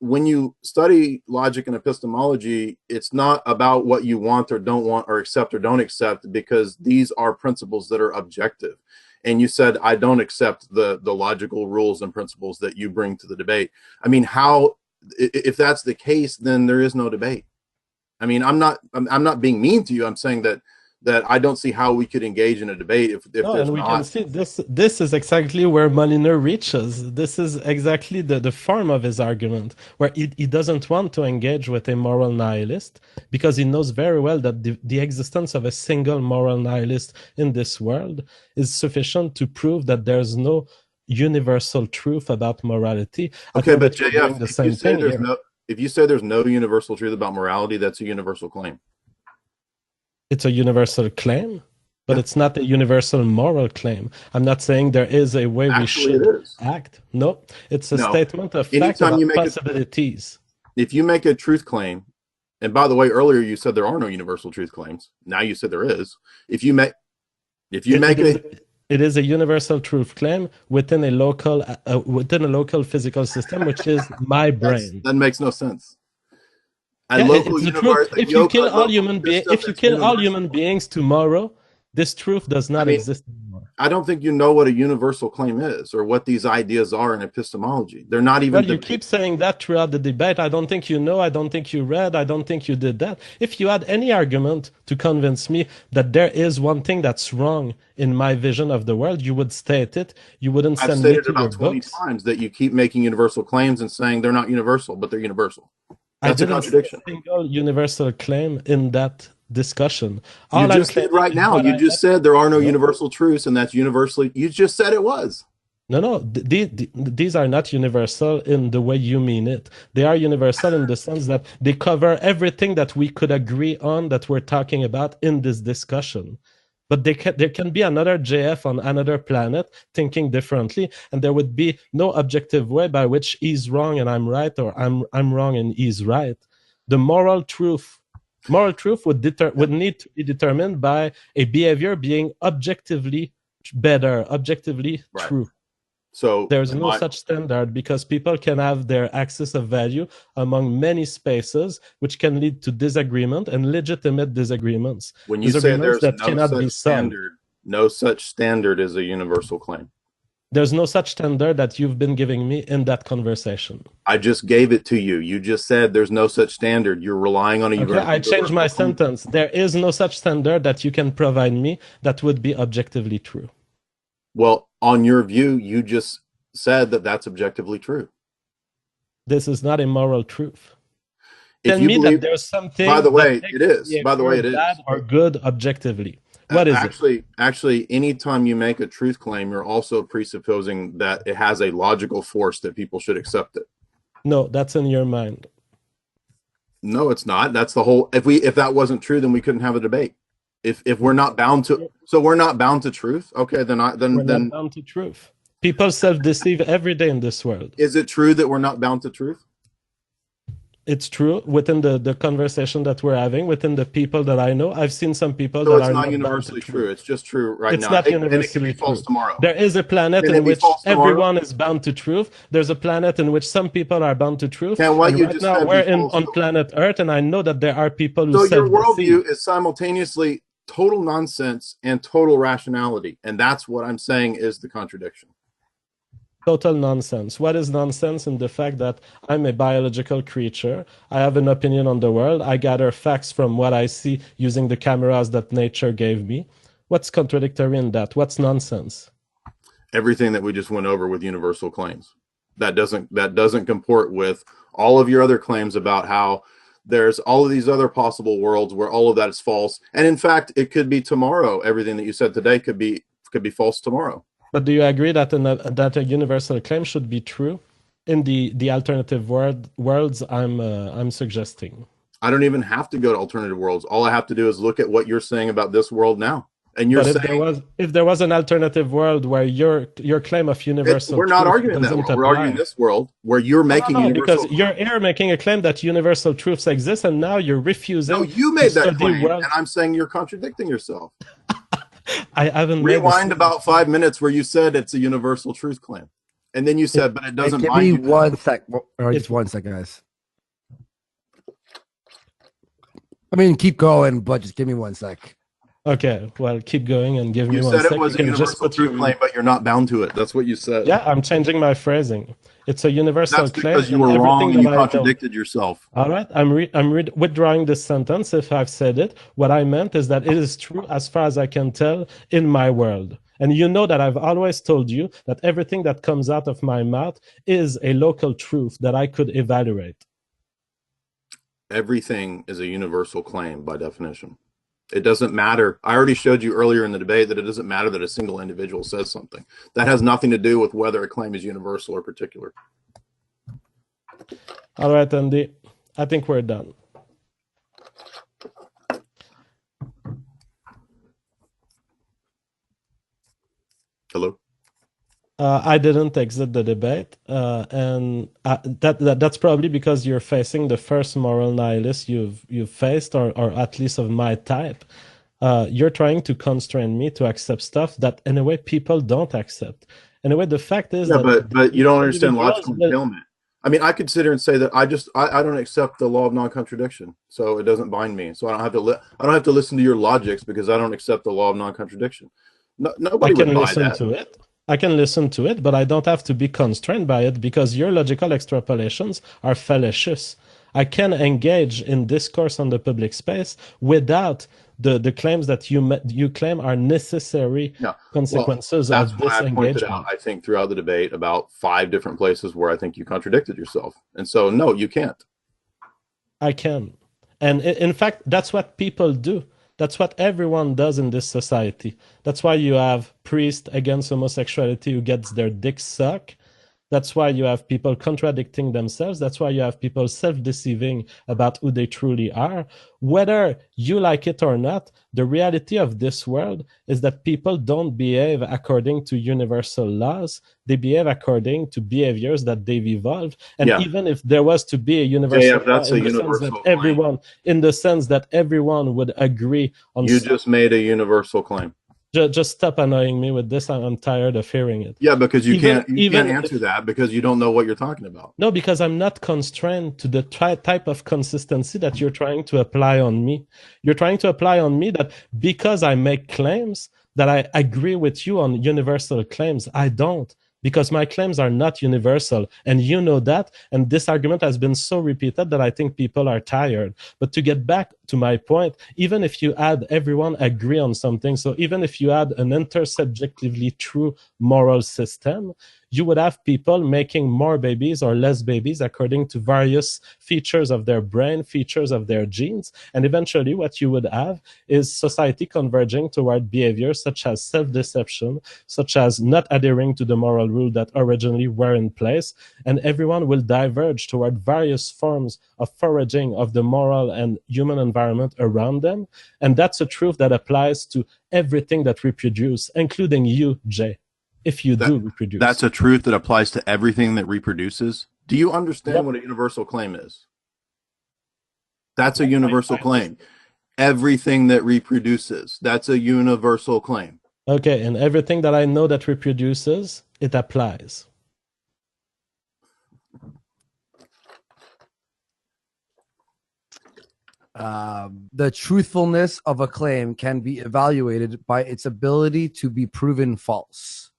when you study logic and epistemology, it's not about what you want or accept or don't accept, because these are principles that are objective. And you said, I don't accept the logical rules and principles that you bring to the debate. I mean, how, if that's the case, then there is no debate. I mean, I'm not being mean to you. I'm saying that I don't see how we could engage in a debate if No, there's and we not. can see this is exactly where Molyneux reaches. This is exactly the form of his argument, where he doesn't want to engage with a moral nihilist because he knows very well that the existence of a single moral nihilist in this world is sufficient to prove that there's no universal truth about morality. Okay, but JF, if you say there's no universal truth about morality, that's a universal claim. It's a universal claim, but it's not a universal moral claim. I'm not saying there is a way we should act. No, it's a statement of fact about possibilities. If you make a truth claim, and by the way, earlier you said there are no universal truth claims. Now you said there is. It is a universal truth claim within a local physical system, which is my brain. That makes no sense. If you kill all human beings tomorrow, this truth does not exist anymore. I don't think you know what a universal claim is or what these ideas are in epistemology. They're not even. Well, you keep saying that throughout the debate. I don't think you know. I don't think you read. I don't think you did that. If you had any argument to convince me that there is one thing that's wrong in my vision of the world, you would state it. You wouldn't send me to your books. I've stated about 20 times that you keep making universal claims and saying they're not universal, but they're universal. That's a contradiction. I didn't say a single universal claim in that discussion. You just said right now. You just said there are no universal truths, and that's universally. You just said it was. No. These are not universal in the way you mean it. They are universal in the sense that they cover everything that we could agree on that we're talking about in this discussion. But there can be another JF on another planet thinking differently, and there would be no objective way by which he's wrong and I'm right, or I'm wrong and he's right. The moral truth would need to be determined by a behavior being objectively better, objectively true. So there's no such standard, because people can have their axis of value among many spaces, which can lead to disagreement and legitimate disagreements. When you say there's no such standard is a universal claim. There's no such standard that you've been giving me in that conversation. I just gave it to you. You just said there's no such standard. You're relying on a universal. I changed my sentence. There is no such standard that you can provide me that would be objectively true. Well, on your view, you just said that that's objectively true. This is not a moral truth. Tell me that there's something. By the way, it is. By the way, it is. Bad or good objectively. What is it? Actually, anytime you make a truth claim, you're also presupposing that it has a logical force that people should accept it. No, that's in your mind. No, it's not. That's the whole. If that wasn't true, then we couldn't have a debate. If we're not bound to, so we're not bound to truth. Okay, then we're not bound to truth. People self-deceive every day in this world. Is it true that we're not bound to truth? It's true within the conversation that we're having, within the people that I know. I've seen some people that are not universally true. It's just true right now. It's not universally true. Tomorrow. There is a planet in which everyone is bound to truth. There's a planet in which some people are bound to truth. And right now we're on planet Earth, and I know that there are people who your worldview is simultaneously total nonsense and total rationality, and that's what I'm saying is the contradiction. Total nonsense. What is nonsense in the fact that I'm a biological creature? I have an opinion on the world. I gather facts from what I see using the cameras that nature gave me. What's contradictory in that? What's nonsense? Everything that we just went over with universal claims. That doesn't comport with all of your other claims about how there's all of these other possible worlds where all of that is false. And in fact, it could be tomorrow. Everything that you said today could be false tomorrow. But do you agree that a universal claim should be true in the alternative worlds I'm suggesting? I don't even have to go to alternative worlds. All I have to do is look at what you're saying about this world now. And you're saying if there was an alternative world where your claim of universal we're not arguing that world. We're arguing this world where you're making universal. Because you're making a claim that universal truths exist, and now you're refusing. No, you made that claim, and I'm saying you're contradicting yourself. I haven't rewind about 5 minutes where you said it's a universal truth claim. And then you said, but it Hey, doesn't give bind me you. 1 sec. Or If- just 1 sec, guys. I mean, keep going, but just give me 1 sec. Okay, well, keep going and give me You 1 said it sec. was You a can just universal put truth your... claim, but you're not bound to it. That's what you said. Yeah, I'm changing my phrasing. It's a universal That's claim. because you and were everything wrong and that you I know- contradicted yourself. All right, I'm withdrawing this sentence if I've said it. What I meant is that it is true as far as I can tell in my world. And you know that I've always told you that everything that comes out of my mouth is a local truth that I could evaluate. Everything is a universal claim by definition. It doesn't matter. I already showed you earlier in the debate that it doesn't matter that a single individual says something. That has nothing to do with whether a claim is universal or particular. All right, Andy, I think we're done. Hello? I didn't exit the debate, and that's probably because you're facing the first moral nihilist you've faced, or at least of my type. You're trying to constrain me to accept stuff that, in a way, people don't accept. Anyway, the fact is that... but you don't understand logical entailment. I mean, I could sit here and say that I don't accept the law of non-contradiction, so it doesn't bind me. So I don't have to listen to your logics because I don't accept the law of non-contradiction. Nobody would buy that. I can listen to it, but I don't have to be constrained by it because your logical extrapolations are fallacious. I can engage in discourse on the public space without the claims that you claim are necessary consequences of this engagement. That's why I pointed out, I think, throughout the debate about 5 different places where I think you contradicted yourself. And so, no, you can't. I can. And in fact, that's what people do. That's what everyone does in this society. That's why you have priests against homosexuality who gets their dick sucked. That's why you have people contradicting themselves. That's why you have people self-deceiving about who they truly are. Whether you like it or not, the reality of this world is that people don't behave according to universal laws. They behave according to behaviors that they've evolved. And even if there was to be a universal law, in the sense that everyone would agree on... You just made a universal claim. Just stop annoying me with this. I'm tired of hearing it. Yeah, because you can't answer that because you don't know what you're talking about. No, because I'm not constrained to the type of consistency that you're trying to apply on me. You're trying to apply on me that because I make claims that I agree with you on universal claims. I don't. Because my claims are not universal, and you know that, and this argument has been so repeated that I think people are tired. But to get back to my point, even if you had everyone agree on something, so even if you had an intersubjectively true moral system, you would have people making more babies or less babies according to various features of their brain, features of their genes. And eventually what you would have is society converging toward behaviors such as self-deception, such as not adhering to the moral rule that originally were in place. And everyone will diverge toward various forms of foraging of the moral and human environment around them. And that's a truth that applies to everything that reproduce, including you, Jay. If you do reproduce. That's a truth that applies to everything that reproduces. Do you understand what a universal claim is? That's a universal claim. Everything that reproduces. That's a universal claim. Okay, and everything that I know that reproduces, it applies. The truthfulness of a claim can be evaluated by its ability to be proven false.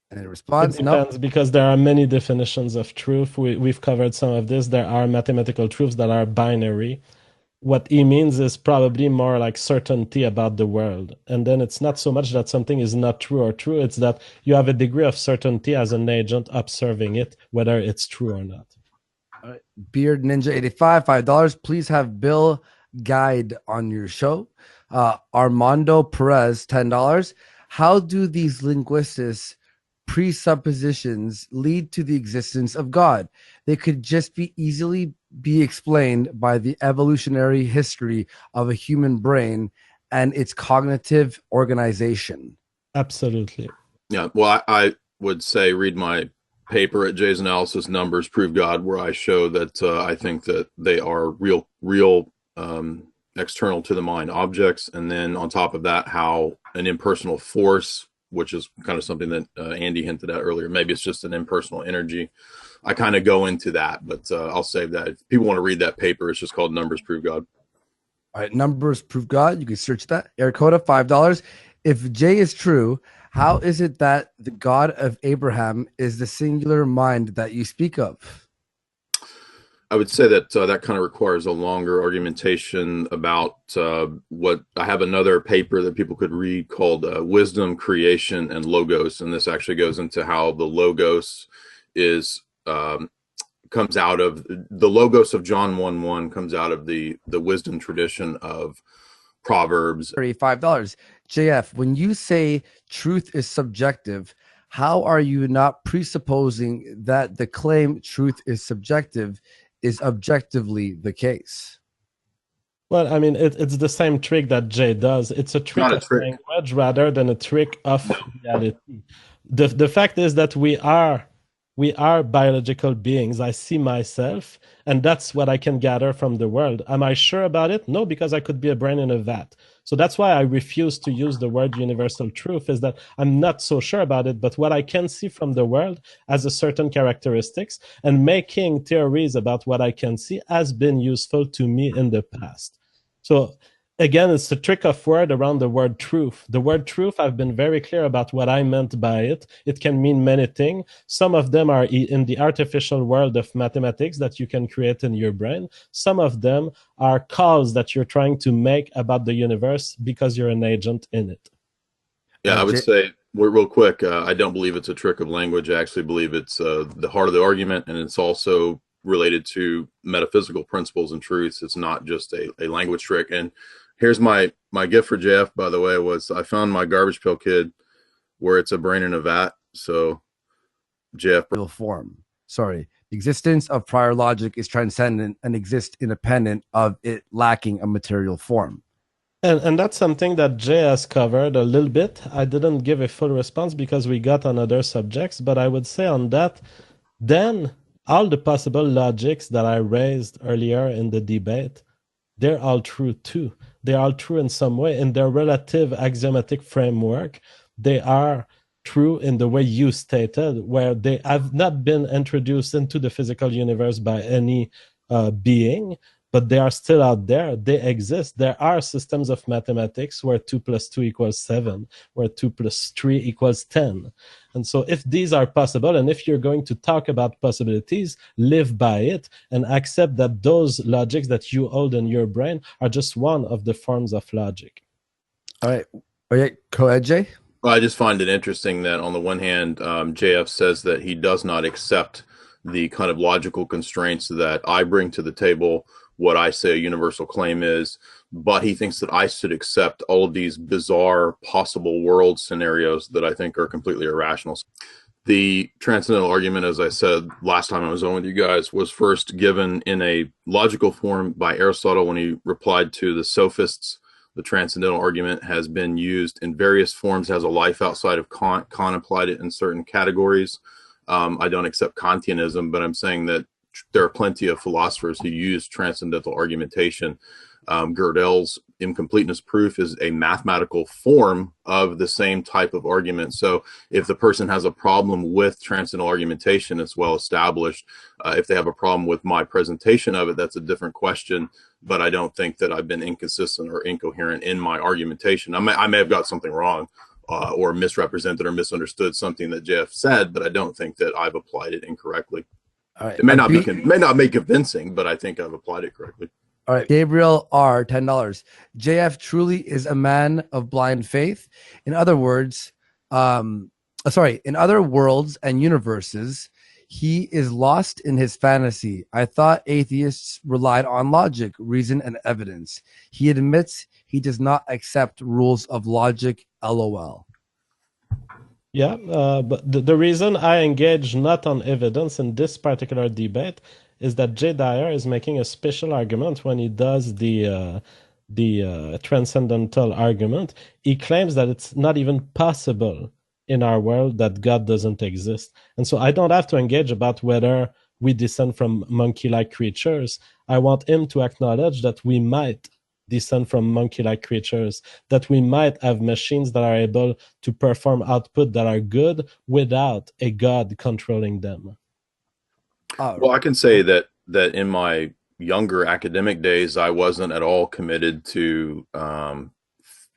And in response, it depends, because there are many definitions of truth. We've covered some of this. There are mathematical truths that are binary. What he means is probably more like certainty about the world. And then it's not so much that something is not true or true. It's that you have a degree of certainty as an agent observing it, whether it's true or not. All right. Beard Ninja 85, $5. Please have Bill Guide on your show. Armando Perez, $10. How do these linguists presuppositions lead to the existence of God? They could just be easily be explained by the evolutionary history of a human brain and its cognitive organization. Absolutely. Yeah, well, I would say read my paper at Jay's Analysis Numbers Prove God, where I show that I think that they are real external to the mind objects, and then on top of that, how an impersonal force which is kind of something that Andy hinted at earlier. Maybe it's just an impersonal energy. I kind of go into that, but I'll save that. If people want to read that paper, it's just called Numbers Prove God. All right, Numbers Prove God. You can search that. Ericoda, $5. If J is true, how is it that the God of Abraham is the singular mind that you speak of? I would say that that kind of requires a longer argumentation about what I have another paper that people could read called Wisdom, Creation, and Logos. And this actually goes into how the Logos is comes out of the Logos of John 1:1 comes out of the wisdom tradition of Proverbs. $35. JF, when you say truth is subjective, how are you not presupposing that the claim truth is subjective is objectively the case? Well, I mean, it's the same trick that Jay does. It's a trick of language rather than a trick of reality. The fact is that we are biological beings. I see myself, and that's what I can gather from the world. Am I sure about it? No, because I could be a brain in a vat. So that's why I refuse to use the word universal truth, is that I'm not so sure about it, but what I can see from the world has a certain characteristics, and making theories about what I can see has been useful to me in the past. So again, it's the trick of word around the word truth. The word truth, I've been very clear about what I meant by it. It can mean many things. Some of them are in the artificial world of mathematics that you can create in your brain. Some of them are calls that you're trying to make about the universe because you're an agent in it. Yeah, I would say, real quick, I don't believe it's a trick of language. I actually believe it's the heart of the argument, and it's also related to metaphysical principles and truths. It's not just a language trick. And here's my gift for Jeff, by the way, was I found my Garbage Pail Kid where it's a brain in a vat. So Jeff. Form. Sorry. The existence of prior logic is transcendent and exists independent of it lacking a material form. And that's something that Jay has covered a little bit. I didn't give a full response because we got on other subjects, but I would say on that, then all the possible logics that I raised earlier in the debate, they're all true too. They're all true in some way. In their relative axiomatic framework, they are true in the way you stated, where they have not been introduced into the physical universe by any being, but they are still out there. They exist. There are systems of mathematics where 2 + 2 = 7, where 2 + 3 = 10. And so if these are possible, and if you're going to talk about possibilities, live by it and accept that those logics that you hold in your brain are just one of the forms of logic. All right. Okay, go ahead, Jay. Well, I just find it interesting that on the one hand, JF says that he does not accept the kind of logical constraints that I bring to the table, what I say a universal claim is, but he thinks that I should accept all of these bizarre possible world scenarios that I think are completely irrational. The transcendental argument, as I said last time I was on with you guys, was first given in a logical form by Aristotle when he replied to the sophists. The transcendental argument has been used in various forms, has a life outside of Kant. Kant applied it in certain categories. I don't accept Kantianism, but I'm saying that there are plenty of philosophers who use transcendental argumentation. Gödel's incompleteness proof is a mathematical form of the same type of argument. So if the person has a problem with transcendental argumentation, it's well established. If they have a problem with my presentation of it, that's a different question. But I don't think that I've been inconsistent or incoherent in my argumentation. I may have got something wrong or misrepresented or misunderstood something that Jeff said, but I don't think that I've applied it incorrectly. All right. It may not be convincing, but I think I've applied it correctly. All right. Gabriel R, $10. JF truly is a man of blind faith. In other words, in other worlds and universes, he is lost in his fantasy. I thought atheists relied on logic, reason, and evidence. He admits he does not accept rules of logic. LOL. Yeah, but the reason I engage not on evidence in this particular debate is that Jay Dyer is making a special argument when he does the transcendental argument. He claims that it's not even possible in our world that God doesn't exist. And so I don't have to engage about whether we descend from monkey-like creatures. I want him to acknowledge that we might descend from monkey-like creatures, that we might have machines that are able to perform output that are good without a God controlling them. Well, I can say that in my younger academic days, I wasn't at all committed to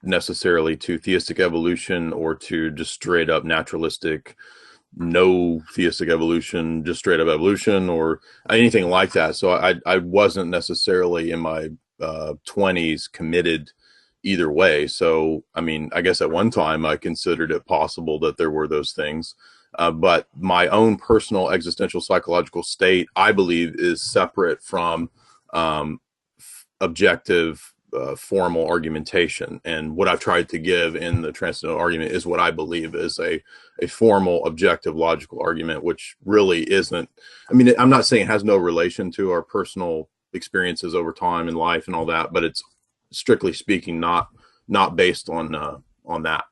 necessarily to theistic evolution or to just straight up naturalistic, no theistic evolution, just straight up evolution or anything like that. So I wasn't necessarily in my 20s committed either way. So, I mean, I guess at one time I considered it possible that there were those things. But my own personal existential psychological state, I believe, is separate from objective formal argumentation. And what I've tried to give in the transcendental argument is what I believe is a formal, objective, logical argument, which really isn't. I mean, I'm not saying it has no relation to our personal experiences over time in life and all that, but it's strictly speaking not based on that.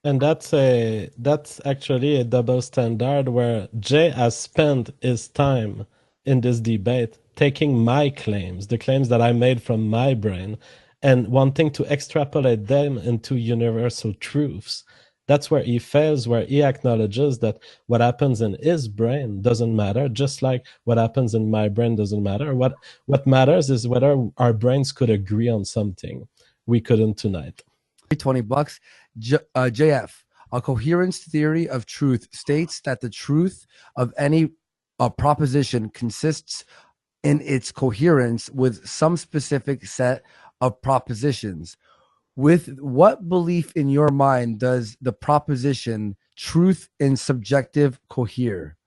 And that's actually a double standard where Jay has spent his time in this debate taking my claims, the claims that I made from my brain, and wanting to extrapolate them into universal truths. That's where he fails, where he acknowledges that what happens in his brain doesn't matter, just like what happens in my brain doesn't matter. What matters is whether our brains could agree on something. We couldn't tonight. $20. JF, a coherence theory of truth states that the truth of any proposition consists in its coherence with some specific set of propositions. With what belief in your mind does the proposition truth and subjective cohere?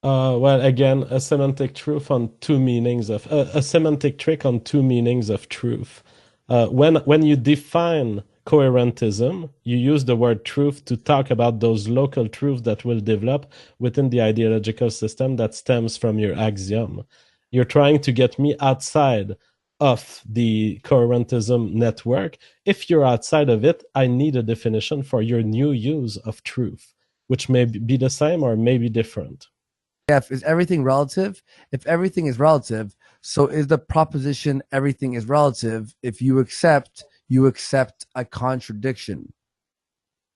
Well, again, a semantic truth on two meanings of a semantic trick on two meanings of truth. When you define coherentism, you use the word truth to talk about those local truths that will develop within the ideological system that stems from your axiom. You're trying to get me outside of the coherentism network. If you're outside of it, I need a definition for your new use of truth, which may be the same or may be different. Is everything relative? If everything is relative, so is the proposition everything is relative. If you accept a contradiction.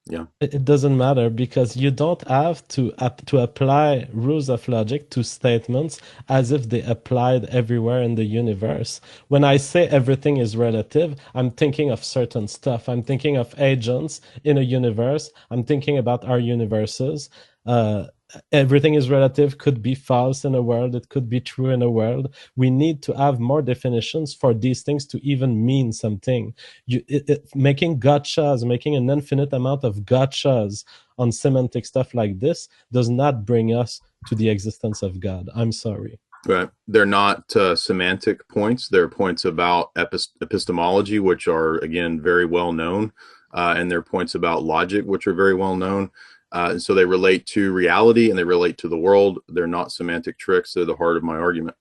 Yeah, it doesn't matter because you don't have to apply rules of logic to statements as if they applied everywhere in the universe. When I say everything is relative, I'm thinking of certain stuff. I'm thinking of agents in a universe. I'm thinking about our universes. Everything is relative could be false in a world. It could be true in a world. We need to have more definitions for these things to even mean something. Making gotchas, making an infinite amount of gotchas on semantic stuff like this does not bring us to the existence of God. I'm sorry. Right. They're not semantic points. They're points about epistemology, which are, again, very well known. And they're points about logic, which are very well known. And so they relate to reality and they relate to the world. They're not semantic tricks. They're the heart of my argument.